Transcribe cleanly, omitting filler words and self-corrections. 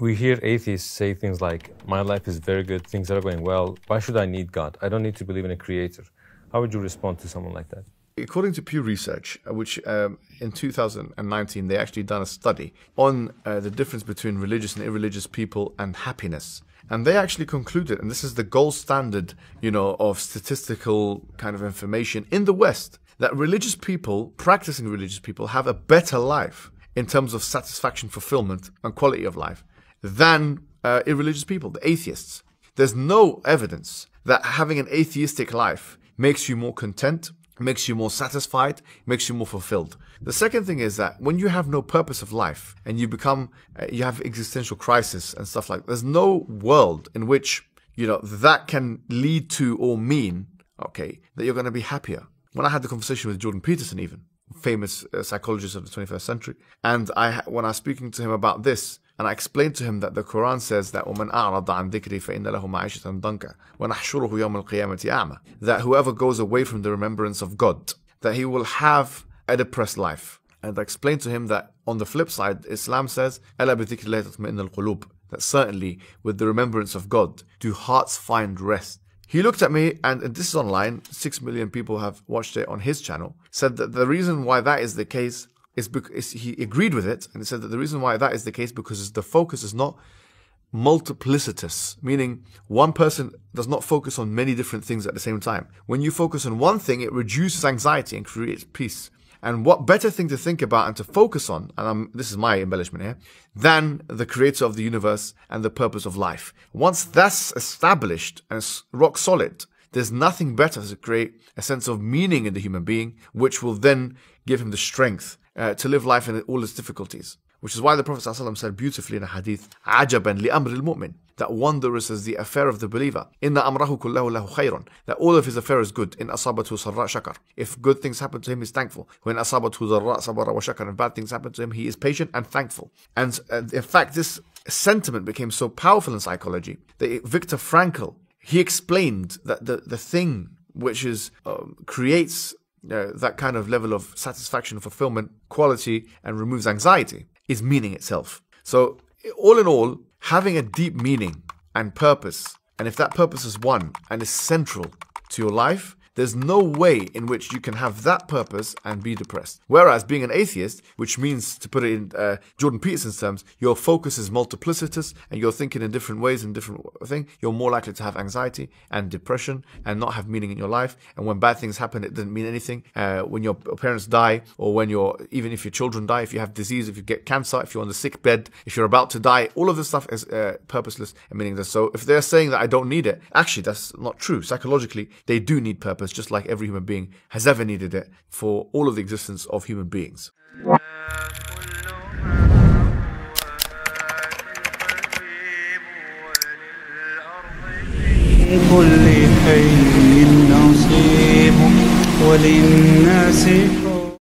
We hear atheists say things like, my life is very good, things are going well, why should I need God? I don't need to believe in a creator. How would you respond to someone like that? According to Pew Research, which in 2019, they actually done a study on the difference between religious and irreligious people and happiness. And they actually concluded, and this is the gold standard, of statistical kind of information in the West, that religious people, practicing religious people, have a better life in terms of satisfaction, fulfillment, and quality of life than irreligious people, the atheists. There's no evidence that having an atheistic life makes you more content, makes you more satisfied, makes you more fulfilled. The second thing is that when you have no purpose of life and you have existential crisis and stuff like that, there's no world in which, that can lead to or mean, that you're going to be happier. When I had the conversation with Jordan Peterson, even, famous psychologist of the 21st century, and when I was speaking to him about this, and I explained to him that the Quran says that وَمَنْ أَعْرَضَ عَنْ ذِكْرِي فَإِنَّ لَهُ مَعِيشَةً ضَنْكًا وَنَحْشُرُهُ يَوْمَ الْقِيَامَةِ أَعْمَى, that whoever goes away from the remembrance of God, that he will have a depressed life. And I explained to him that on the flip side, Islam says أَلَا بِذِكْرِ اللَّهِ تَطْمَئِنُّ الْقُلُوبُ, that certainly with the remembrance of God do hearts find rest. He looked at me, and this is online, 6 million people have watched it on his channel, said that the reason why that is the case is because he agreed with it, and he said that the reason why that is the case because the focus is not multiplicitous, meaning one person does not focus on many different things at the same time. When you focus on one thing, it reduces anxiety and creates peace. And what better thing to think about and to focus on, and this is my embellishment here, than the creator of the universe and the purpose of life. Once that's established and it's rock solid, there's nothing better to create a sense of meaning in the human being, which will then give him the strength to live life in all its difficulties. Which is why the Prophet ﷺ said beautifully in a hadith, عَجَبًا لِأَمْرِ الْمُؤْمِنِ, that wondrous is the affair of the believer. إِنَّ أَمْرَهُ كُلَّهُ لَهُ خَيْرٌ, that all of his affair is good. إِنْ أَصَابَتْهُ سَرَّاء شَكَرٍ, if good things happen to him, he's thankful. When أَصَابَتْهُ ضَرَّاء صَبَرَ وَشَكَرٍ, if bad things happen to him, he is patient and thankful. And in fact, this sentiment became so powerful in psychology that Viktor Frankl, he explained that the thing which is creates that kind of level of satisfaction, fulfillment, quality, and removes anxiety is meaning itself. So all in all, having a deep meaning and purpose, and if that purpose is one and is central to your life, there's no way in which you can have that purpose and be depressed. Whereas being an atheist, which means, to put it in Jordan Peterson's terms, your focus is multiplicitous and you're thinking in different ways and different things, you're more likely to have anxiety and depression and not have meaning in your life. And when bad things happen, it doesn't mean anything. When your parents die, or when even if your children die, if you have disease, if you get cancer, if you're on the sick bed, if you're about to die, all of this stuff is purposeless and meaningless. So if they're saying that I don't need it, actually that's not true. Psychologically, they do need purpose, just like every human being has ever needed it for all of the existence of human beings. كل حي نصيب وللناس